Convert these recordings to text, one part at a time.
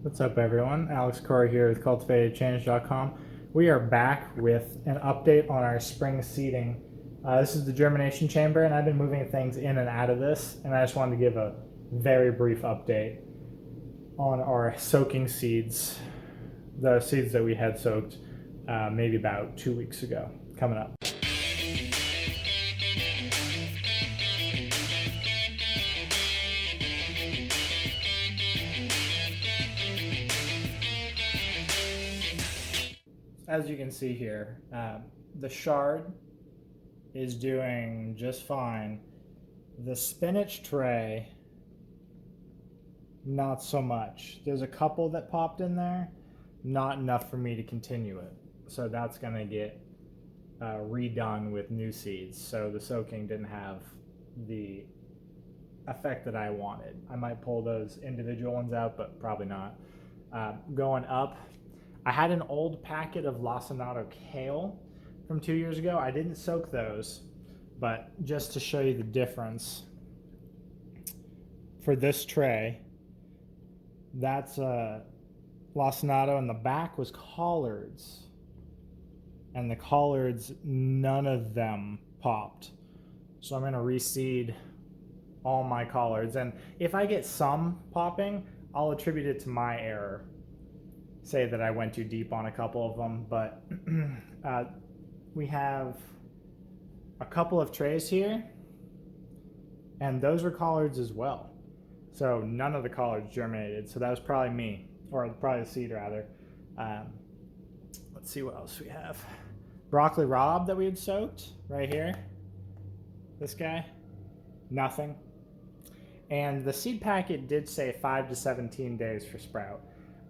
What's up, everyone? Alex Corey here with cultivatedchange.com. We are back with an update on our spring seeding. This is the germination chamber, and I've been moving things in and out of this, and I just wanted to give a very brief update on our soaking seeds, the seeds that we had soaked maybe about 2 weeks ago, coming up. As you can see here, the chard is doing just fine. The spinach tray, not so much. There's a couple that popped in there, not enough for me to continue it. So that's going to get redone with new seeds. So the soaking didn't have the effect that I wanted. I might pull those individual ones out, but probably not. Going up, I had an old packet of lacinato kale from 2 years ago. I didn't soak those, but just to show you the difference, for this tray, that's lacinato, and the back was collards. And the collards, none of them popped. So I'm going to reseed all my collards. And if I get some popping, I'll attribute it to my error. Say that I went too deep on a couple of them, but we have a couple of trays here, and those are collards as well. So none of the collards germinated, so that was probably me, or probably the seed rather. Let's see what else we have. Broccoli Raab that we had soaked right here. This guy, nothing. And the seed packet did say 5 to 17 days for sprout.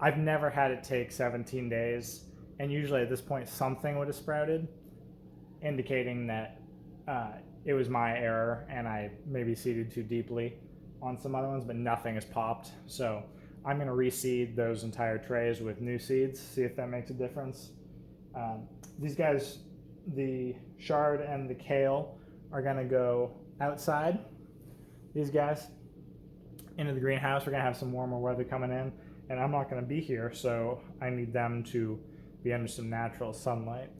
I've never had it take 17 days, and usually at this point something would have sprouted, indicating that it was my error and I maybe seeded too deeply on some other ones, but nothing has popped. So I'm going to reseed those entire trays with new seeds, see if that makes a difference. These guys, the chard and the kale, are going to go outside. These guys into the greenhouse. We're going to have some warmer weather coming in, and I'm not going to be here, so I need them to be under some natural sunlight.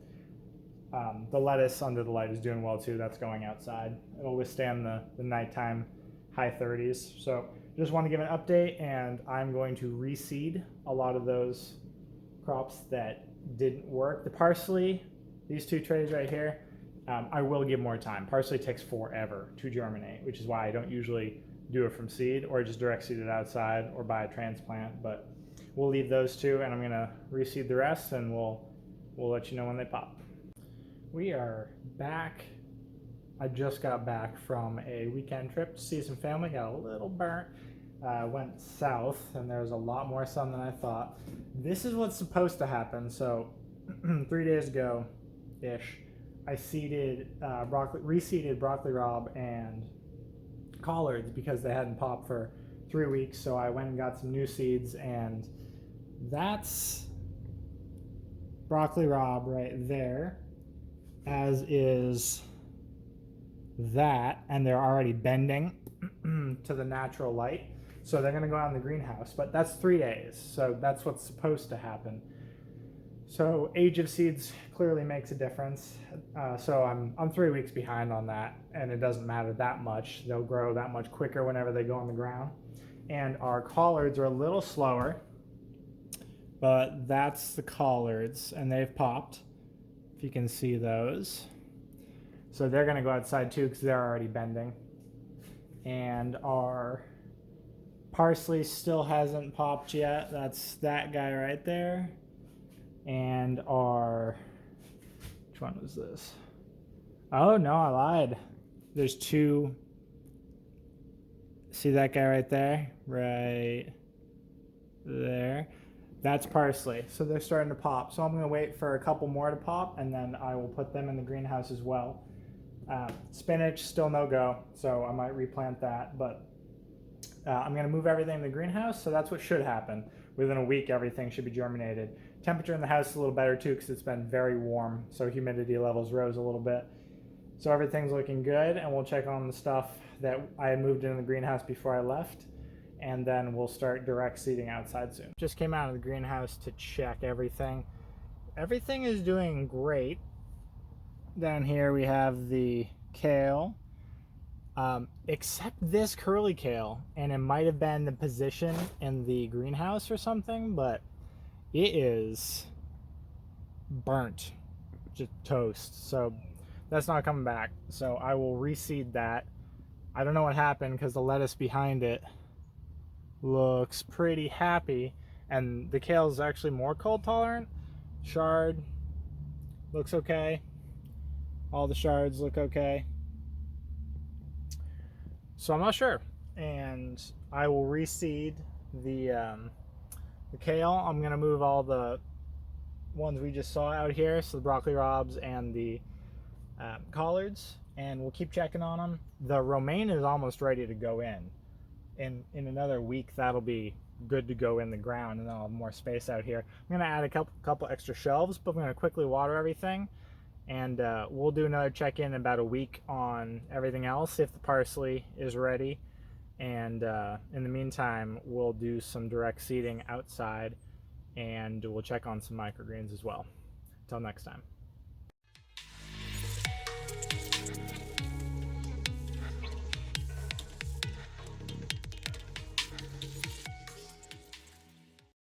The lettuce under the light is doing well too. That's going outside. It'll withstand the nighttime high 30s. So just want to give an update, and I'm going to reseed a lot of those crops that didn't work. The parsley, these two trays right here, I will give more time. Parsley takes forever to germinate, which is why I don't usually do it from seed, or just direct seed it outside or buy a transplant. But we'll leave those two, and I'm going to reseed the rest, and we'll let you know when they pop. We are back. I just got back from a weekend trip to see some family. Got a little burnt. Went south, and there was a lot more sun than I thought. This is what's supposed to happen. So 3 days ago ish, I reseeded broccoli Raab and collards because they hadn't popped for 3 weeks. So I went and got some new seeds, and that's broccoli Raab right there, as is that, and they're already bending to the natural light. So they're going to go out in the greenhouse, but that's 3 days. So that's what's supposed to happen. So age of seeds clearly makes a difference. So I'm 3 weeks behind on that, and it doesn't matter that much. They'll grow that much quicker whenever they go on the ground. And our collards are a little slower, but that's the collards, and they've popped, if you can see those. So they're going to go outside too because they're already bending. And our parsley still hasn't popped yet. That's that guy right there. And our, which one was this? Oh no, I lied. There's two. See that guy right there? Right there. That's parsley. So they're starting to pop. So I'm going to wait for a couple more to pop, and then I will put them in the greenhouse as well. Spinach, still no go, so I might replant that, but I'm going to move everything in the greenhouse, so that's what should happen. Within a week, everything should be germinated. Temperature in the house is a little better too because it's been very warm, so humidity levels rose a little bit. So everything's looking good, and we'll check on the stuff that I had moved into the greenhouse before I left. and then we'll start direct seeding outside soon. Just came out of the greenhouse to check everything. Everything is doing great. Down here we have the kale, except this curly kale, and it might have been the position in the greenhouse or something, but it is burnt, just toast. So that's not coming back. So I will reseed that. I don't know what happened because the lettuce behind it looks pretty happy, and the kale is actually more cold tolerant. Chard looks okay. All the shards look okay. So I'm not sure, and I will reseed the kale. I'm gonna move all the ones we just saw out here, so the broccoli raabs and the collards, and we'll keep checking on them. The romaine is almost ready to go in. In another week, that'll be good to go in the ground, and then I'll have more space out here. I'm gonna add a couple extra shelves, but I'm gonna quickly water everything, and we'll do another check-in in about a week on everything else if the parsley is ready. And in the meantime, we'll do some direct seeding outside, and we'll check on some microgreens as well. Until next time.